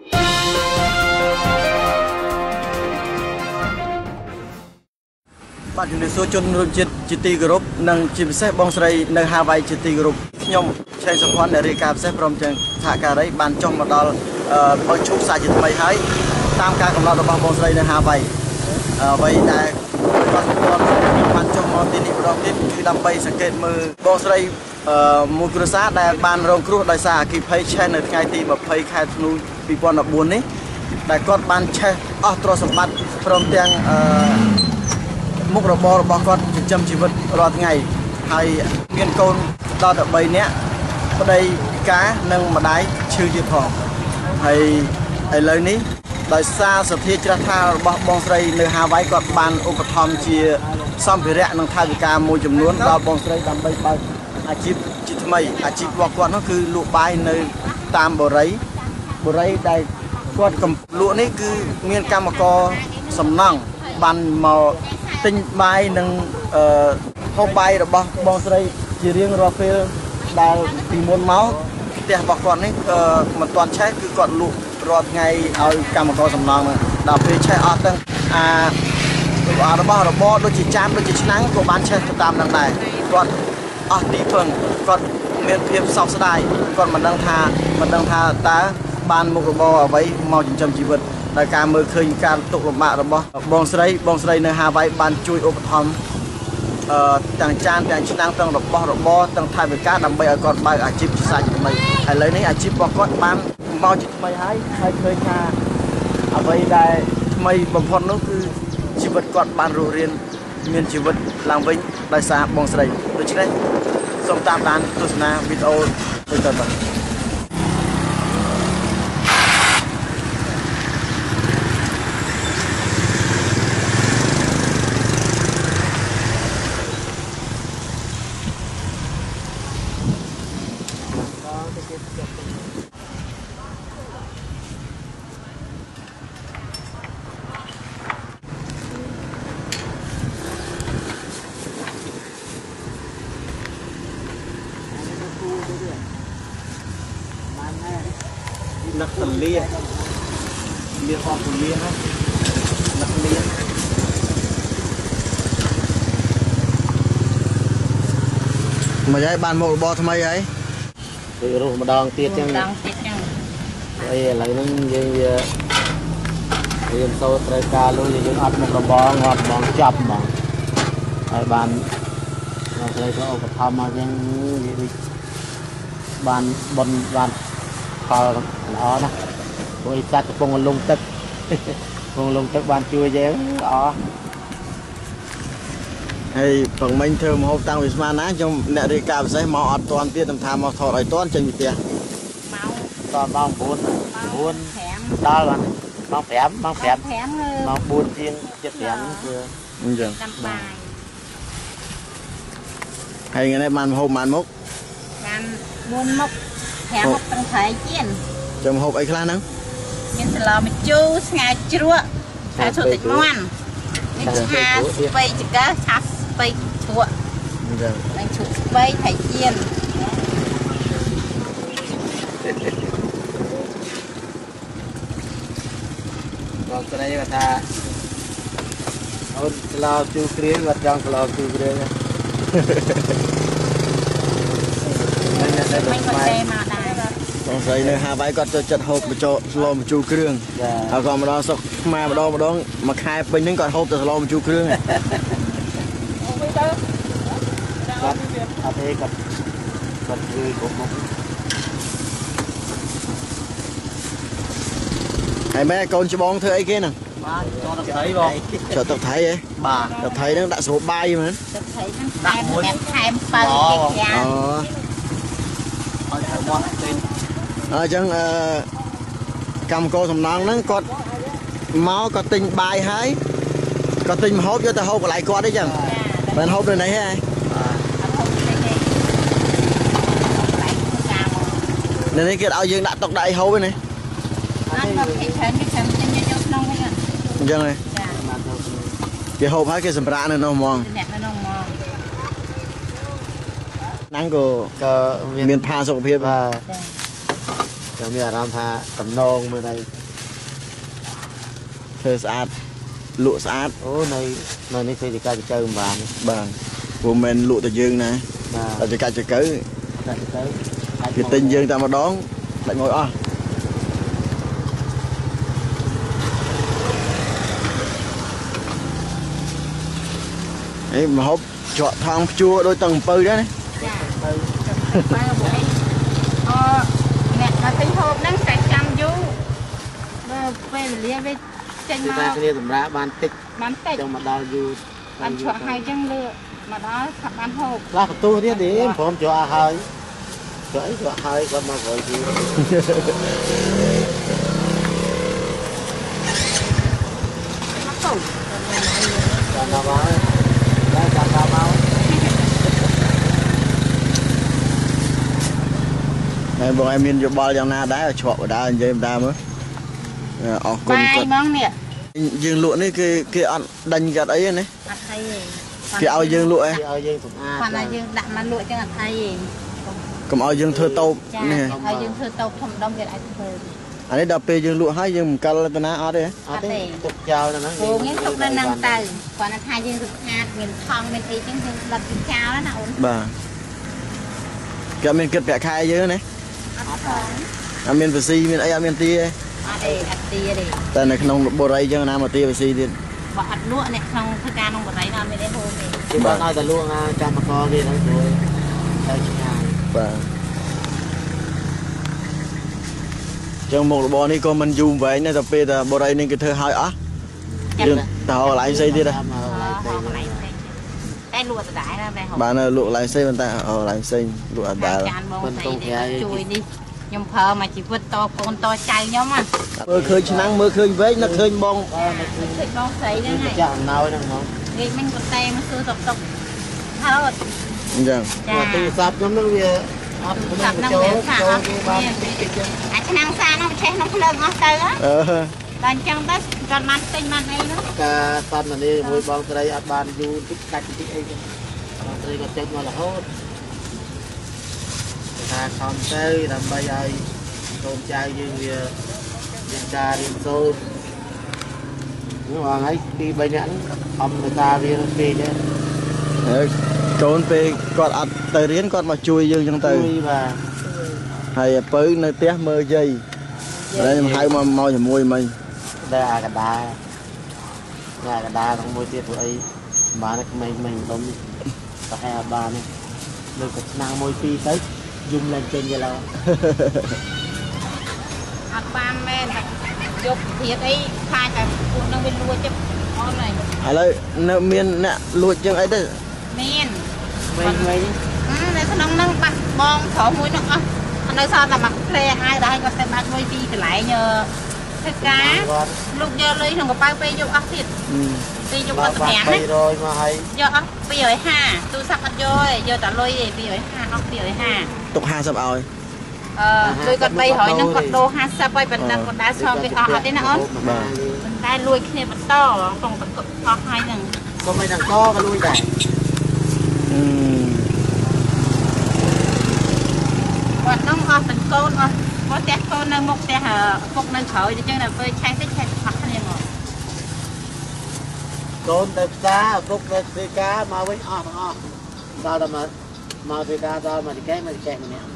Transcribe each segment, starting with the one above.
បាទជំរាបសួរជនរួមជាតិជាទីគោរពនិងជាពិសេសបងស្រីនៅហាវ៉ៃជាទីគោរពខ្ញុំឆេងសុភ័ណ្ឌអ្នករាយការណ៍ពិសេសព្រមទាំងសហការីបានចុះមកដល់បើឈប់សាជាថ្មីហើយតាមការកំណត់របស់បងស្រីនៅហាវ៉ៃអ្វីដែលគាត់បានចុះមកទីនេះម្ដងទៀតគឺដើម្បីសង្កេតមើលបងស្រីមួយគ្រួសារដែលបានរងគ្រោះដោយសារអគ្គិភ័យឆេះនៅថ្ងៃទី20ខែធ្នូ2014នេះដែលគាត់បានឆេះអស់ទ្រព្យសម្បត្តិព្រមទាំងមុខរបររបស់គាត់ចិញ្ចឹមជីវិតរាល់ថ្ងៃហើយមានកូនដល់តែ3នាក់ប្តីពិការនិងម្ដាយឈឺទៀតផងហើយឥឡូវនេះដោយសារសទ្ធាជ្រះថ្លារបស់បងស្រីនៅហាវ៉ៃគាត់បានឧបត្ថម្ភជាសម្ភារៈនិងថវិកាមួយចំនួនដល់បងស្រីដើម្បីបើកអាជីពជាថ្មីអាជីពរបស់គាត់នោះគឺលក់បាយនៅតាមបុរីដែលគាត់កំលក់នេះគឺមានកម្មករសំណង់បានមកទិញបាយនិងហូបបាយរបស់បងស្រីជារៀងរាល់ពេលដែលពីមុនមកផ្ទះរបស់គាត់នេះមិនទាន់ឆេះគឺគាត់លក់រាល់ថ្ងៃឲ្យកម្មករសំណង់ដល់ពេលឆេះអស់ទាំងរបស់របរដូចជាចានដូចជាឆ្នាំងក៏បានឆេះទៅតាមនឹងដែរគាត់អស់ទីពឹងគាត់មានភាពសោកស្ដាយគាត់មិនដឹងថាតើបានមុខរបរអ្វីមកចិញ្ចឹមជីវិតដោយការមើលឃើញការទុកលំបាករបស់បងស្រីនៅហាវ៉ៃបានជួយឧបត្ថម្ភទាំងចានទាំងឆ្នាំងទាំងរបស់របរទាំងថវិកាដើម្បីឲ្យគាត់បើកអាជីពជាសាជាថ្មីឥឡូវនេះអាជីពរបស់គាត់បានមកជាថ្មីហើយឃើញថាអ្វីដែលថ្មីបំផុតនោះគឺជីវិតគាត់បានរស់រានមានជីវិតឡើងវិញដោយសារបងស្រីដូច្នេះសូមតាមដានទស្សនាវីដេអូដូចតទៅนักเรียนของผู้เรียนนะนักเรียนมาย้ายบ้านโมบอทำไมไอ้คือรูมาดองเตี้ยจังไอ้อะไรนั่นยังเรียนโซ่ตรายการรู้ยังอัดมุกระบองอัดบองจับมองไอ้บ้านเราเคยเขาทำมายังบ้านบนบ้านพอnó nè rồi chặt vùng lùng tức ban chui dễ đó hay phần mình thường hộp tăng việt man á trong nè đi cà phê mò toàn tiền tầm tham mò thọ lại toàn trên vị tiền toàn bao buôn đó là bao phèm bao buôn tiền chết phèm chưa hay ngày nay màn hôm màn mốc buôn mốc thèm một tầng thái chiên trong hộp ấy khá nắng nhưng là mình chú ngày chua phải chua thịt ngon mình cha bay chỉ cá cha bay chua mình chua bay thái chiên còn cái này là ta ôn lao chu kria vật trong lao chu kria mình còn đây mà đàiបងស្រីនៅហាវ៉ៃគាត់ចូលចិត្តហូបម្ជូរស្លម្ជូរគ្រឿងហើយក៏ម្ដងសុកខ្មែរម្ដងមួយខែពេញហ្នឹងគាត់ហូបតែស្លម្ជូរគ្រឿងគាត់អត់ទេគាត់ធ្វើគ្រប់មុខហើយម៉ែកូនច្បងធ្វើអីគេហ្នឹងបាទចូលទឹកថៃបងចូលទឹកថៃហ៎បាទទឹកថៃហ្នឹងដាក់ស្រូបបាយមែនទឹកថៃហ្នឹងដាក់មួយថែមបើគេយ៉ាងអូឲ្យត្រូវមកទិញអញ្ចឹងកម្មករសំណងហ្នឹងគាត់មកគាត់ទិញបាយហើយគាត់ទិញម្ហូបយកទៅហូបកន្លែងគាត់អីចឹងមិនហូបនៅនេះទេនៅនេះគេឲ្យយើងដាក់តុកដាក់អីហូបទេណាអត់មកគេច្រើនគេចាំទិញយកក្នុងវិញអញ្ចឹងហ៎គេហូបហើយគេសម្រាកនៅនោះហ្មងអ្នកនៅនោះហ្មងហ្នឹងក៏មានផាសុខភាពបាទ ចាំមានអារម្មណ៍ថាតំណងមើលđâyធ្វើស្អាតលក់ស្អាត អូនៅនេះធ្វើជាកាច់ចៅបាន បាទព្រោះមិនលក់តែយើងណាតែចកាច់ចកើគេទិញយើងតែម្ដងដាច់មកអស់អីមហូបច្រកថងភ្ជួរដូចតឹងអំពៅដែរណា ចាបើបើអ្នកមកទិញហូបហ្នឹងតែចាំយូរបើពេលវេលាវាចេញមក គ្នាសម្រាប់បានតិច ចឹងមកដល់យូរបានច្រកហើយចឹងលើមកដល់ថាបានហូប ខ្លះបន្ទូទៀតទេព្រមច្រកហើយច្រកអីច្រកហើយគាត់មកក្រោយទៀត មកទៅ ចាំដល់មកដល់ចាំដល់មក ហើយបងឯងមានយោបល់យ៉ាងណាដែរច្រកបដានិយាយបដាមើលអរគុណ បាយហ្មងនេះ យើងលក់នេះគេអត់ដេញកាត់អីទេណា អត់អីទេ គេឲ្យយើងលក់ឯង គេឲ្យយើងសម្អាត គាត់ថាយើងដាក់មកលក់ចឹងអត់អីទេ កុំឲ្យយើងធ្វើតូប ចា នេះ ហើយយើងធ្វើតូបធំដុំគេអាចធ្វើ អានេះដល់ពេលយើងលក់ហើយយើងមិនកិលទៅណាអត់ទេ អត់ទេទុកចោលហ្នឹង ព្រោះយើងទុកនៅនឹងទៅគាត់ថាយើងស្អាតមានថងមានអីចឹងយើងដុតពីចោលណាអូន បាទគេមានគិតប្រាក់ខែយើងណា អត់ផង អត់មានភាស៊ីមានអីអត់មានទីទេ អត់ទេអត់ទីទេ តែនៅក្នុងបរិយចឹងណាមកទីភាស៊ីទៀត បើអត់លក់អ្នកក្នុងធ្វើការក្នុងបរិយាអត់មានអីហូបទេ គេបានឲ្យតែលក់ណាកម្មករគេហ្នឹងជួយទៅឆ្ងាយ បាទចឹងមុខរបរនេះក៏មិនយូរវែងដែរតែពេលតែបរិយនេះគេធ្វើឲ្យអស់យើងតើកន្លែងផ្សេងទៀត ហូបកន្លែងផ្សេងតែលក់ដដែលណាបែរហូប បាទនៅលក់កន្លែងផ្សេងប៉ុន្តែកន្លែងផ្សេងលក់អត់ដែរ ចានបងស្អីនេះជួយនេះខ្ញុំប្រើមកជីវិតតកូនតចៅខ្ញុំហ៎ មើលឃើញឆ្នាំងមើលឃើញវែងនឹកឃើញបង ឃើញបងស្រីហ្នឹងហើយ ចាក់អំណោយហ្នឹងហ្មង និយាយមិញប៉ុន្តែមកសួរតុកហើយ អញ្ចឹង ចា ទូរស័ព្ទខ្ញុំហ្នឹងវាអត់ សាប់ហ្នឹងវាសាអត់អាឆ្នាំងសានោះឆេះក្នុងភ្លើងអស់ទៅ អឺ ដល់អញ្ចឹងទៅគាត់បានទិញបានអីនោះ ការសន្ទនាជាមួយបងស្រីអត់បានយូរតិចដាច់តិចអីទេបងស្រីក៏ចេញមករហូតថាខំទៅដើម្បីឲ្យកូនចៅយើងវាមានការរៀនសូត្រនោះបងហើយក2 3នាក់អំនៅការរៀនពេកទេ ហើយកូនពេលគាត់អត់ទៅរៀនគាត់មកជួយយើងចឹងទៅ ជួយបាទ ហើយឪពៅនៅផ្ទះមើលយាយតែខ្ញុំហៅមកជាមួយមិញ ដែលអាកដាក្នុងមួយទៀតព្រោះអីបានក្មេងដុំតែហែបានលើកឆ្នាំង1 2ទៅយំឡើងចេញទៅឡើយ អត់បានមែនតែយកធៀបអីខ្លាចតែពួកនឹងវាលួចចិត្តអូនហើយ ឥឡូវនៅមានអ្នកលួចជាងអីទៅ មាន វិញ នៅក្នុងហ្នឹងបាក់បងប្រុសមួយនោះអស់នៅសល់តែមកផ្លែហើយដល់គាត់ទៅបាត់មួយពីកន្លែងធ្វើការលោកយកលុយក្នុងកប៉ៅពេលយកអស់ទៀតពេលយកអត់ប្រាំណា 300មកហើយ យកអស់250ទូរស័ព្ទអត់យកទេយកតែលុយទេ250អស់250 ទុក50ឲ្យ លុយគាត់300ហ្នឹងគាត់ដូរ50ហើយប៉ុណ្ណឹងគាត់ដែរឆ្លងវាអស់អត់ទេណាអូន បាទ ប៉ុន្តែលួចគ្នាបន្តក្នុងតកអស់ហើយហ្នឹង ក៏មិនដល់កក៏លួចដែរ គាត់ហ្នឹងអស់ទាំងកូនអស់គាត់ផ្ទះកូននៅមុខផ្ទះពុកនៅក្រោយអញ្ចឹងដល់ពេលឆេះតិចឆេះអស់គ្នាមក កូនទៅផ្សារឪពុកទៅធ្វើការមកវិញអស់ទាំងអស់ដល់តែមកធ្វើការដល់មកទីកែម្នាក់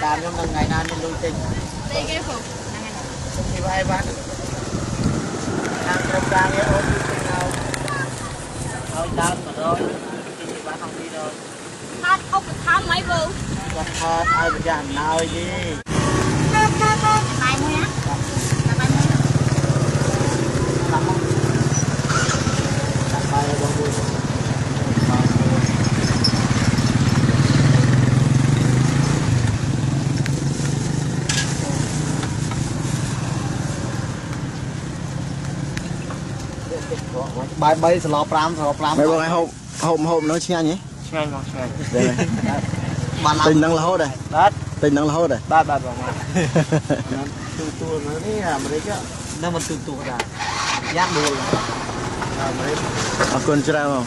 តាមខ្ញុំនឹងថ្ងៃណាមានលុយទិញ đây cái phục ខ្ញុំនិយាយបានតាមក្រុមការងារអូន ឲ្យដើម100គេបានក្នុងទីដល់ ខាតអុកខាតមិនបង គាត់ថតឲ្យប្រយ័ត្នណយទេ បាយមួយណាបាយមួយ ដាក់មកដាក់បាយបងមួយបាយ3សឡ5សឡ5 មិនបងឲ្យហូបនោះឆ្ងាញ់ហ៎ ឆ្ងាញ់មកឆ្ងាញ់ បានទិញនឹងរហូតដែរ បាទ ទិញនឹងរហូតដែរ បាទបាទបងទូនេះអាមេរិកនៅមិនទូដែរយ៉ាងដួលអាមេរិក អរគុណច្រើនបង